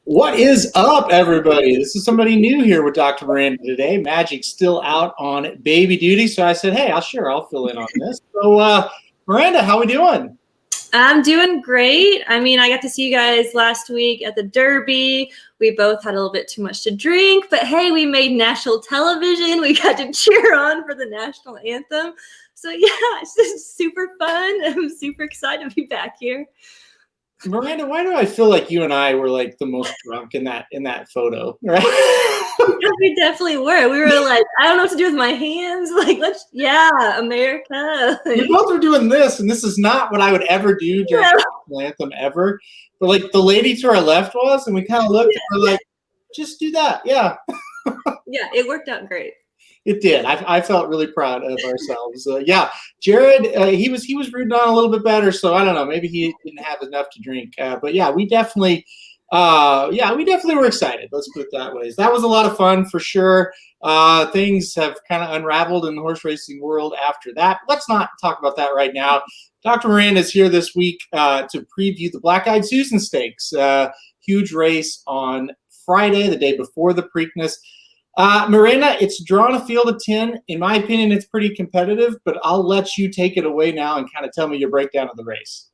What is up, everybody? This is somebody new here with Dr. Miranda today. Magic's still out on baby duty, so I said, hey, I'll fill in on this. So, Miranda, how we doing? I'm doing great. I mean, I got to see you guys last week at the Derby. We both had a little bit too much to drink, but hey, we made national television. We got to cheer on for the national anthem. So yeah, it's just super fun. I'm super excited to be back here. Miranda, why do I feel like you and I were like the most drunk in that photo, right? Because we definitely were. We were like, I don't know what to do with my hands. Like, America. We both were doing this, and this is not what I would ever do during the national anthem ever. But like the lady to our left was, and we kind of looked and we're like, just do that, yeah. Yeah, it worked out great. It did. I felt really proud of ourselves. Yeah, Jared, he was rooting on a little bit better, so I don't know. Maybe he didn't have enough to drink. But yeah, we definitely were excited. Let's put it that way. That was a lot of fun for sure. Things have kind of unraveled in the horse racing world after that. Let's not talk about that right now. Dr. Miranda is here this week to preview the Black-Eyed Susan Stakes. Huge race on Friday, the day before the Preakness. Miranda, it's drawn a field of 10. In my opinion, it's pretty competitive, but I'll let you take it away now and kind of tell me your breakdown of the race.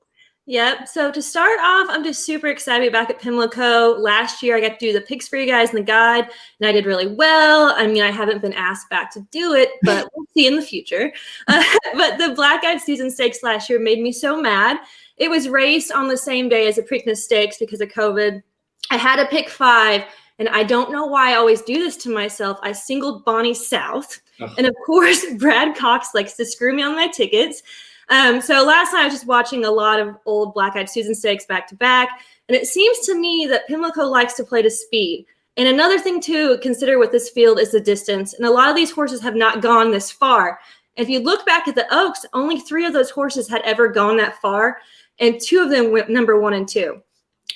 Yep. So to start off, I'm just super excited back at Pimlico. Last year, I got to do the picks for you guys in the guide, and I did really well. I mean, I haven't been asked back to do it, but we'll see in the future. But the Black-Eyed Susan Stakes last year made me so mad. It was raced on the same day as the Preakness Stakes because of COVID. I had to pick 5. And I don't know why I always do this to myself. I singled Bonnie South. And of course, Brad Cox likes to screw me on my tickets. So last night I was just watching a lot of old Black-Eyed Susan Stakes back to back. And it seems to me that Pimlico likes to play to speed. And another thing to consider with this field is the distance. And a lot of these horses have not gone this far. If you look back at the Oaks, only 3 of those horses had ever gone that far. And 2 of them went number 1 and 2.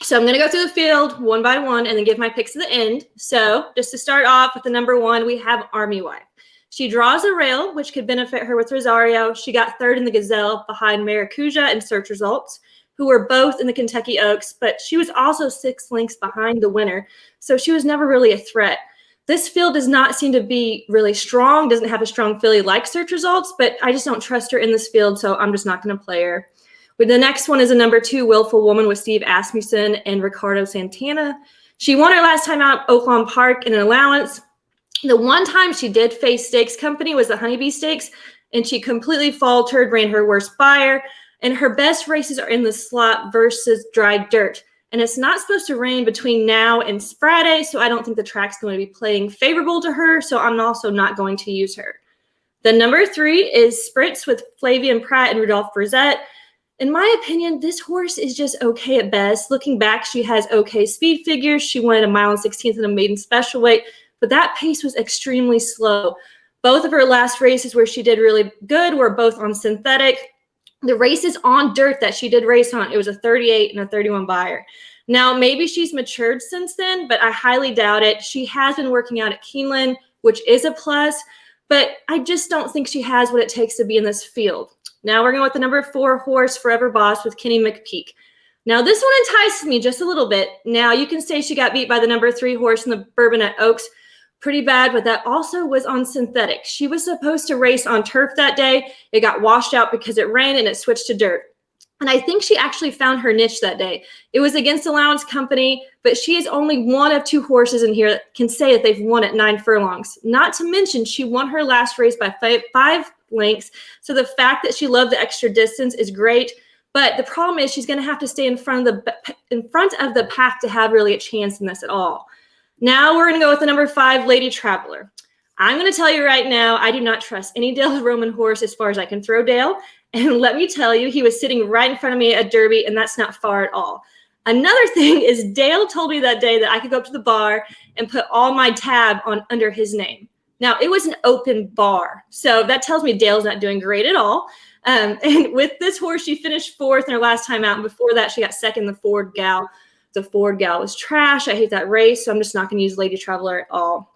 So I'm going to go through the field one by one and then give my picks at the end. So just to start off with the number 1, we have Army Wife. She draws a rail, which could benefit her with Rosario. She got 3rd in the Gazelle behind Maracuja and Search Results, who were both in the Kentucky Oaks, but she was also 6 lengths behind the winner. So she was never really a threat. This field does not seem to be really strong, doesn't have a strong filly like Search Results, but I just don't trust her in this field, so I'm just not going to play her. But the next one is a number 2, Willful Woman with Steve Asmussen and Ricardo Santana. She won her last time out at Oaklawn Park in an allowance. The one time she did face Stakes Company was the Honeybee Stakes, and she completely faltered, ran her worst buyer. And her best races are in the slot versus dry dirt. And it's not supposed to rain between now and Friday, so I don't think the track's going to be playing favorable to her, so I'm also not going to use her. The number 3 is Spritz with Flavian Pratt and Rudolph Verzette. In my opinion, this horse is just okay at best. Looking back, she has okay speed figures. She won a 1.16 miles in a maiden special weight, but that pace was extremely slow. Both of her last races where she did really good were both on synthetic. The races on dirt that she did race on, it was a 38 and a 31 buyer. Now, maybe she's matured since then, but I highly doubt it. She has been working out at Keeneland, which is a plus, but I just don't think she has what it takes to be in this field. Now we're going with the number 4 horse, Forever Boss, with Kenny McPeak. Now this one entices me just a little bit. Now you can say she got beat by the number 3 horse in the Bourbonnette Oaks pretty bad, but that also was on synthetic. She was supposed to race on turf that day. It got washed out because it rained and it switched to dirt. And I think she actually found her niche that day. It was against Allowance Company, but she is only one of 2 horses in here that can say that they've won at 9 furlongs. Not to mention, she won her last race by 5 lengths. So the fact that she loved the extra distance is great. But the problem is she's going to have to stay in front of the pack to have really a chance in this at all. Now we're going to go with the number 5, Lady Traveler. I'm going to tell you right now, I do not trust any Dale Roman horse as far as I can throw Dale. And let me tell you, he was sitting right in front of me at Derby, and that's not far at all. Another thing is Dale told me that day that I could go up to the bar and put all my tab on under his name. Now, it was an open bar, so that tells me Dale's not doing great at all. And with this horse, she finished 4th in her last time out, and before that, she got 2nd, the Ford Gal. The Ford Gal was trash. I hate that race, so I'm just not going to use Lady Traveler at all.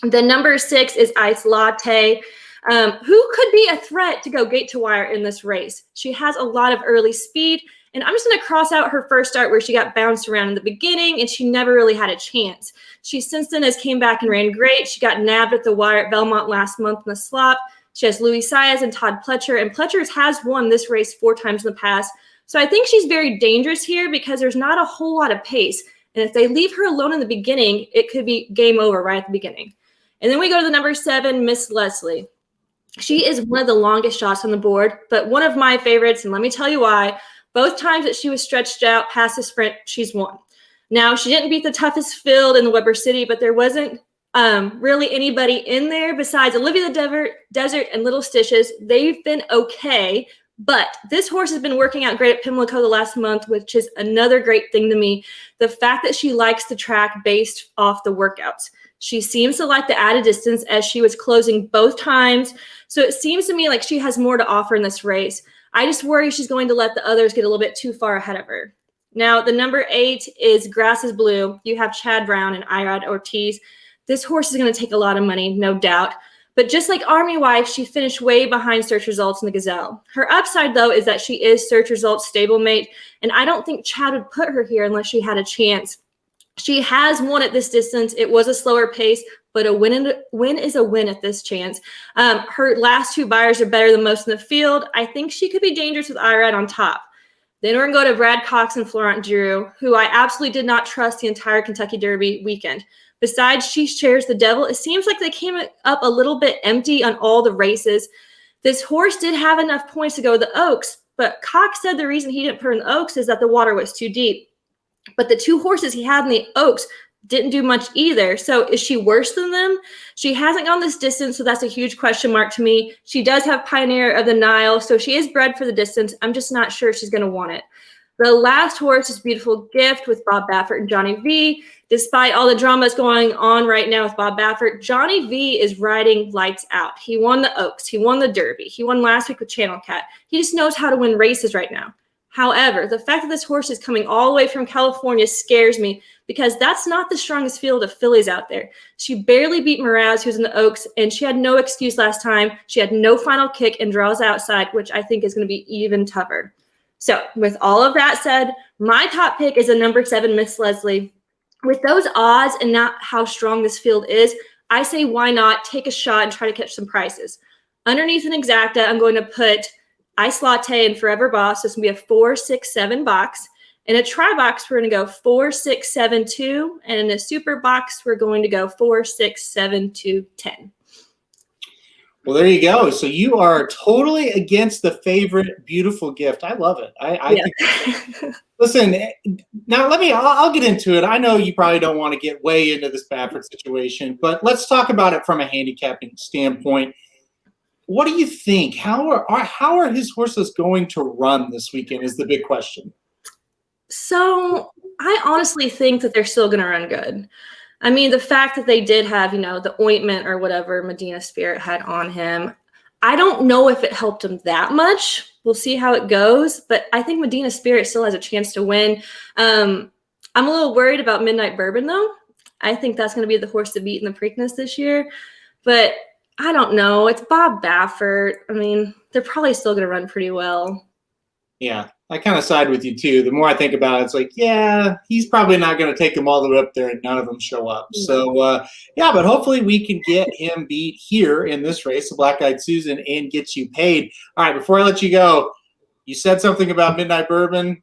The number 6 is Ice Latte. Who could be a threat to go gate to wire in this race? She has a lot of early speed, and I'm just going to cross out her first start where she got bounced around in the beginning, and she never really had a chance. She since then has came back and ran great. She got nabbed at the wire at Belmont last month in the slop. She has Louis Saez and Todd Pletcher, and Pletcher has won this race 4 times in the past. So I think she's very dangerous here because there's not a whole lot of pace, and if they leave her alone in the beginning, it could be game over right at the beginning. And then we go to the number 7, Miss Leslie. She is one of the longest shots on the board, but one of my favorites, and let me tell you why. Both times that she was stretched out past the sprint, she's won. Now, she didn't beat the toughest field in the Weber City, but there wasn't really anybody in there besides Olivia the Desert and Little Stitches. They've been okay, but this horse has been working out great at Pimlico the last month, which is another great thing to me. The fact that she likes the track based off the workouts. She seems to like the added distance as she was closing both times. So it seems to me like she has more to offer in this race. I just worry she's going to let the others get a little bit too far ahead of her. Now, the number 8 is Grass is Blue. You have Chad Brown and Irad Ortiz. This horse is going to take a lot of money, no doubt. But just like Army Wife, she finished way behind Search Results in the Gazelle. Her upside, though, is that she is Search Results stablemate, and I don't think Chad would put her here unless she had a chance. She has won at this distance. It was a slower pace, but a win is a win at this chance. Her last 2 buyers are better than most in the field. I think she could be dangerous with Irad on top. Then we're going to go to Brad Cox and Florent Giroux, who I absolutely did not trust the entire Kentucky Derby weekend. Besides, she shares the devil. It seems like they came up a little bit empty on all the races. This horse did have enough points to go to the Oaks, but Cox said the reason he didn't put her in the Oaks is that the water was too deep. But the 2 horses he had in the Oaks didn't do much either. So is she worse than them? She hasn't gone this distance, so that's a huge question mark to me. She does have Pioneer of the Nile, so she is bred for the distance. I'm just not sure she's going to want it. The last horse is Beautiful Gift with Bob Baffert and Johnny V. Despite all the drama that's going on right now with Bob Baffert, Johnny V is riding lights out. He won the Oaks. He won the Derby. He won last week with Channel Cat. He just knows how to win races right now. However, the fact that this horse is coming all the way from California scares me because that's not the strongest field of fillies out there. She barely beat Miraz, who's in the Oaks, and she had no excuse last time. She had no final kick and draws outside, which I think is going to be even tougher. So with all of that said, my top pick is a number 7, Miss Leslie. With those odds and not how strong this field is, I say why not take a shot and try to catch some prices. Underneath an exacta, I'm going to put Ice Latte and Forever Boss. This is going to be a 4, 6, 7 box. In a try box, we're going to go 4, 6, 7, 2. And in a super box, we're going to go 4, 6, 7, 2, 10. Well, there you go. So you are totally against the favorite Beautiful Gift. I love it. Think, listen, now I'll get into it. I know you probably don't want to get way into this Baffert situation, but let's talk about it from a handicapping standpoint. What do you think? How are his horses going to run this weekend is the big question. So I honestly think that they're still going to run good. I mean, the fact that they did have, the ointment or whatever Medina Spirit had on him, I don't know if it helped him that much. We'll see how it goes. But I think Medina Spirit still has a chance to win. I'm a little worried about Midnight Bourbon, though. I think that's going to be the horse to beat in the Preakness this year. But I don't know. It's Bob Baffert. I mean, they're probably still going to run pretty well. Yeah, I kind of side with you, too. The more I think about it, it's like, yeah, he's probably not going to take them all the way up there and none of them show up. So, but hopefully we can get him beat here in this race, the Black Eyed Susan, and get you paid. All right, before I let you go, You said something about Midnight Bourbon.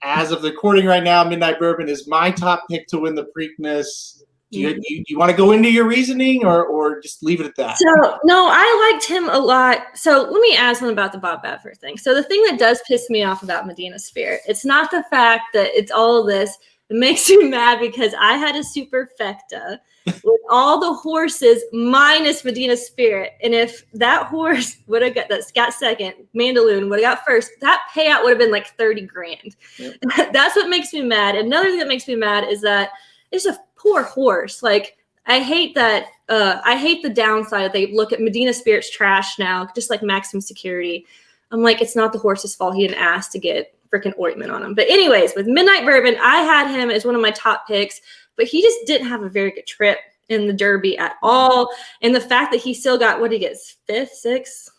As of the recording right now, Midnight Bourbon is my top pick to win the Preakness. Do you want to go into your reasoning or just leave it at that? So, no, I liked him a lot. So let me ask him about the Bob Baffert thing. So the thing that does piss me off about Medina Spirit, it's not the fact that it's all of this. It makes me mad because I had a superfecta with all the horses minus Medina Spirit. And if that horse would have got second, Mandaloon would have got first, that payout would have been like 30 grand. Yep. That's what makes me mad. Another thing that makes me mad is that it's a poor horse. Like, I hate that. I hate the downside that they look at Medina Spirit's trash now, just like Maximum Security. I'm like, it's not the horse's fault. He didn't ask to get freaking ointment on him. But anyways, with Midnight Bourbon, I had him as one of my top picks, but he just didn't have a very good trip in the Derby at all. And the fact that he still got, what did he get, fifth, sixth?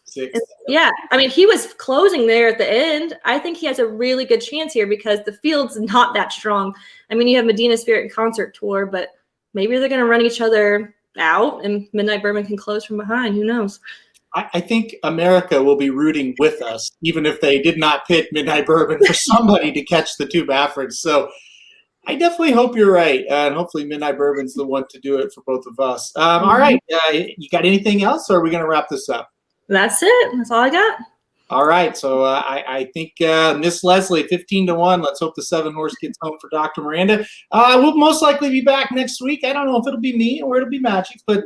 Yeah, I mean, he was closing there at the end. I think he has a really good chance here because the field's not that strong. I mean, you have Medina Spirit and Concert Tour, but maybe they're going to run each other out and Midnight Bourbon can close from behind. Who knows? I think America will be rooting with us, even if they did not pick Midnight Bourbon, for somebody to catch the two Baffords. So I definitely hope you're right. And hopefully Midnight Bourbon's the one to do it for both of us. All right. You got anything else, or are we going to wrap this up? That's it. That's all I got. All right. So I think Miss Leslie, 15-1. Let's hope the 7-horse gets home for Dr. Miranda. We'll most likely be back next week. I don't know if it'll be me or it'll be Magic, but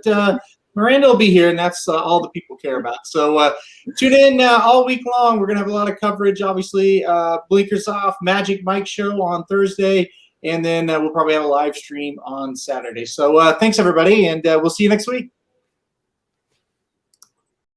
Miranda will be here, and that's all the people care about. So tune in all week long. We're going to have a lot of coverage, obviously. Blinkers Off, Magic Mike show on Thursday, and then we'll probably have a live stream on Saturday. So thanks, everybody, and we'll see you next week.